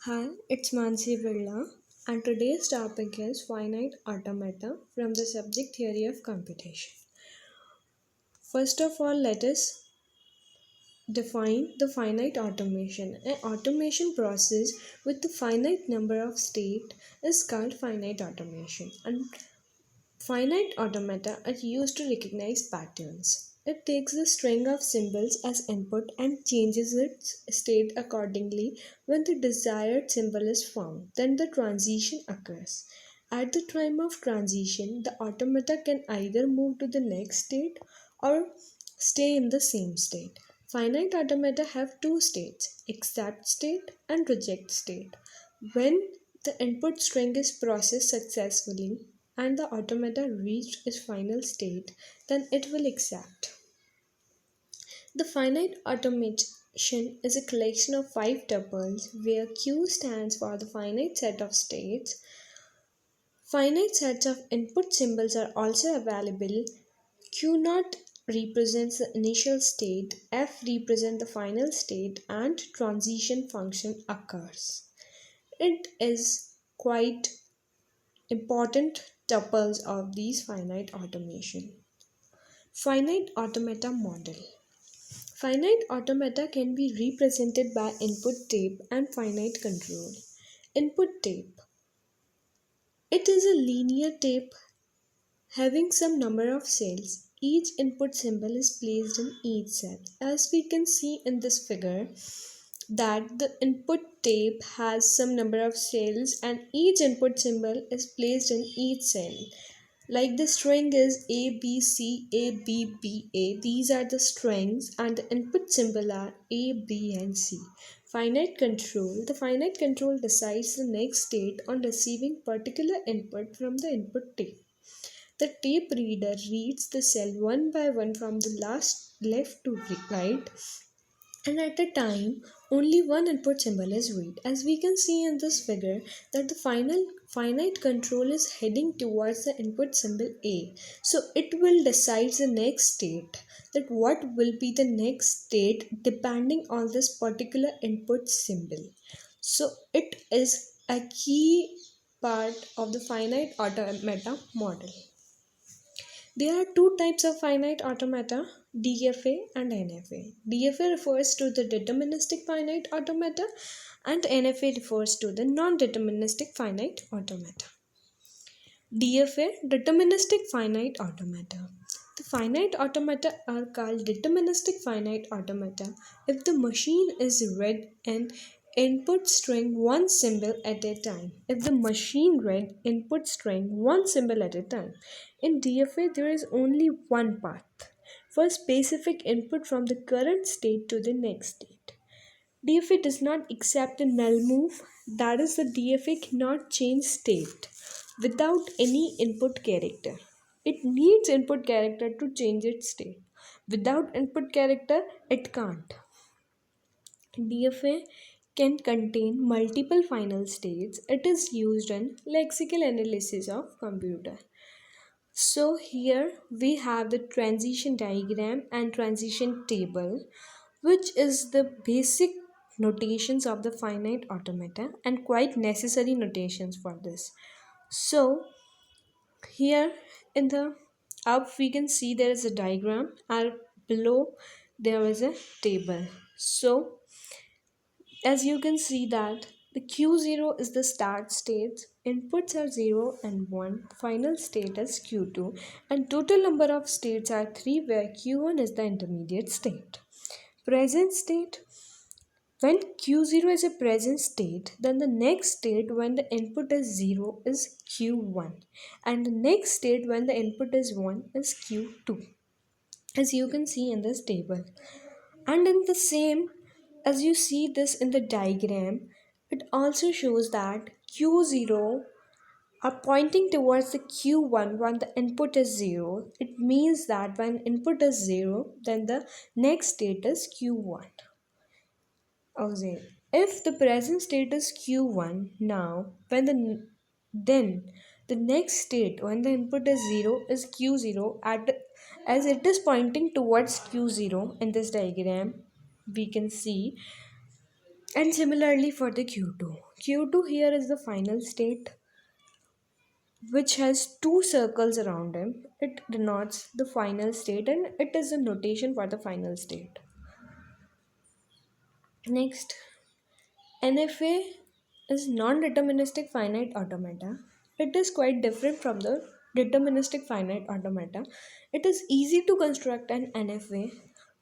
Hi, it's Mansi Birla, and today's topic is finite automata from the subject theory of computation. First of all, let us define the finite automation. An automation process with the finite number of state is called finite automation, and finite automata are used to recognize patterns. It takes the string of symbols as input and changes its state accordingly when the desired symbol is found. Then the transition occurs. At the time of transition, the automata can either move to the next state or stay in the same state. Finite automata have two states, accept state and reject state. When the input string is processed successfully and the automata reached its final state, then it will accept. The finite automation is a collection of five tuples where Q stands for the finite set of states. Finite sets of input symbols are also available. Q naught represents the initial state, F represents the final state, and transition function occurs. It is quite important tuples of these finite automation. Finite automata model. Finite automata can be represented by input tape and finite control. Input tape. It is a linear tape having some number of cells. Each input symbol is placed in each cell. As we can see in this figure, that the input tape has some number of cells and each input symbol is placed in each cell. Like the string is A, B, C, A, B, B, A. These are the strings and the input symbol are A, B and C. Finite control. The finite control decides the next state on receiving particular input from the input tape. The tape reader reads the cell one by one from the last left to right, and at a time only one input symbol is read. As we can see in this figure that the final finite control is heading towards the input symbol A, so it will decide the next state, that what will be the next state depending on this particular input symbol. So it is a key part of the finite automata model. There are two types of finite automata, DFA and NFA. DFA refers to the deterministic finite automata and NFA refers to the non-deterministic finite automata. DFA, deterministic finite automata. The finite automata are called deterministic finite automata if the machine is read an input string one symbol at a time. If the machine read input string one symbol at a time. In DFA, there is only one path for specific input from the current state to the next state. DFA does not accept a null move, that is, the DFA cannot change state without any input character. It needs input character to change its state. Without input character, it can't. DFA can contain multiple final states. It is used in lexical analysis of computer. So here we have the transition diagram and transition table, which is the basic notations of the finite automata and quite necessary notations for this. So here in the up we can see there is a diagram and below there is a table. So as you can see that the Q0 is the start state, inputs are 0 and 1, final state is Q2, and total number of states are 3 where Q1 is the intermediate state. Present state. When Q0 is a present state, then the next state when the input is 0 is Q1, and the next state when the input is 1 is Q2, as you can see in this table. And in the same, as you see this in the diagram, it also shows that Q0 are pointing towards the Q1 when the input is 0. It means that when input is 0, then the next state is Q1. Okay. If the present state is Q1 now, then the next state when the input is 0 is Q0 as it is pointing towards Q0 in this diagram we can see And similarly for the Q2. Q2 here is the final state which has two circles around him. It denotes the final state and it is a notation for the final state. Next, NFA is non-deterministic finite automata. It is quite different from the deterministic finite automata. It is easy to construct an NFA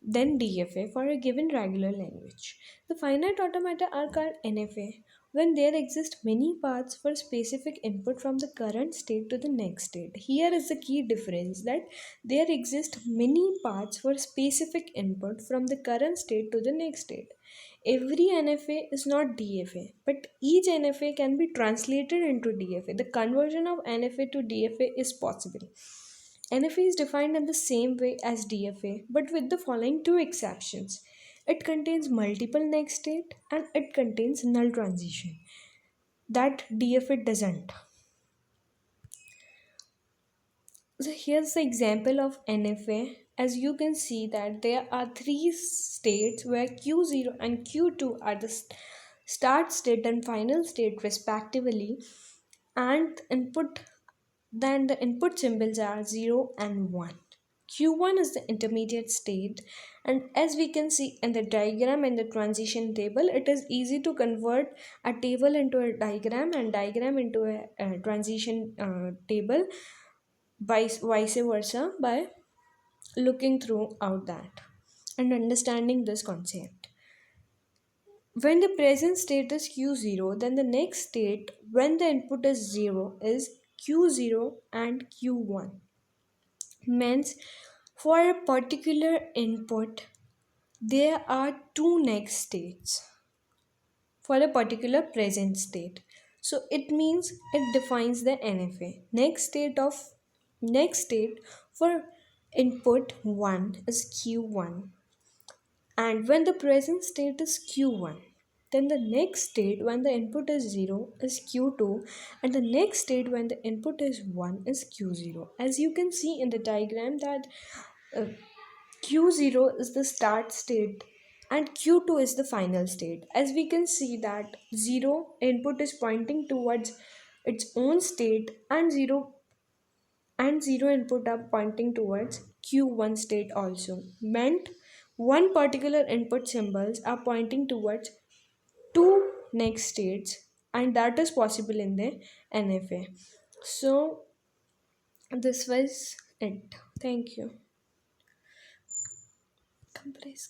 than DFA for a given regular language. The finite automata are called NFA when there exist many paths for specific input from the current state to the next state. Here is the key difference that there exist many paths for specific input from the current state to the next state. Every NFA is not DFA, but each NFA can be translated into DFA. The conversion of NFA to DFA is possible. NFA is defined in the same way as DFA, but with the following two exceptions. It contains multiple next state and it contains null transition. That DFA doesn't. So here's the example of NFA. As you can see that there are three states where Q0 and Q2 are the start state and final state respectively, and the input symbols are 0 and 1. Q1 is the intermediate state, and as we can see in the diagram and the transition table, it is easy to convert a table into a diagram and diagram into a transition table, vice versa, by looking throughout that and understanding this concept. When the present state is Q0, then the next state when the input is 0 is Q0 and Q1. Means for a particular input, there are two next states for a particular present state. So it means it defines the NFA. Next state for input 1 is Q1, and when the present state is Q1, then the next state when the input is 0 is Q2, and the next state when the input is 1 is Q0. As you can see in the diagram that uh, Q0 is the start state and Q2 is the final state. As we can see that 0 input is pointing towards its own state, and 0 input are pointing towards Q1 state also. Meant one particular input symbols are pointing towards two next states, and that is possible in the NFA. So this was it. Thank you. Complete.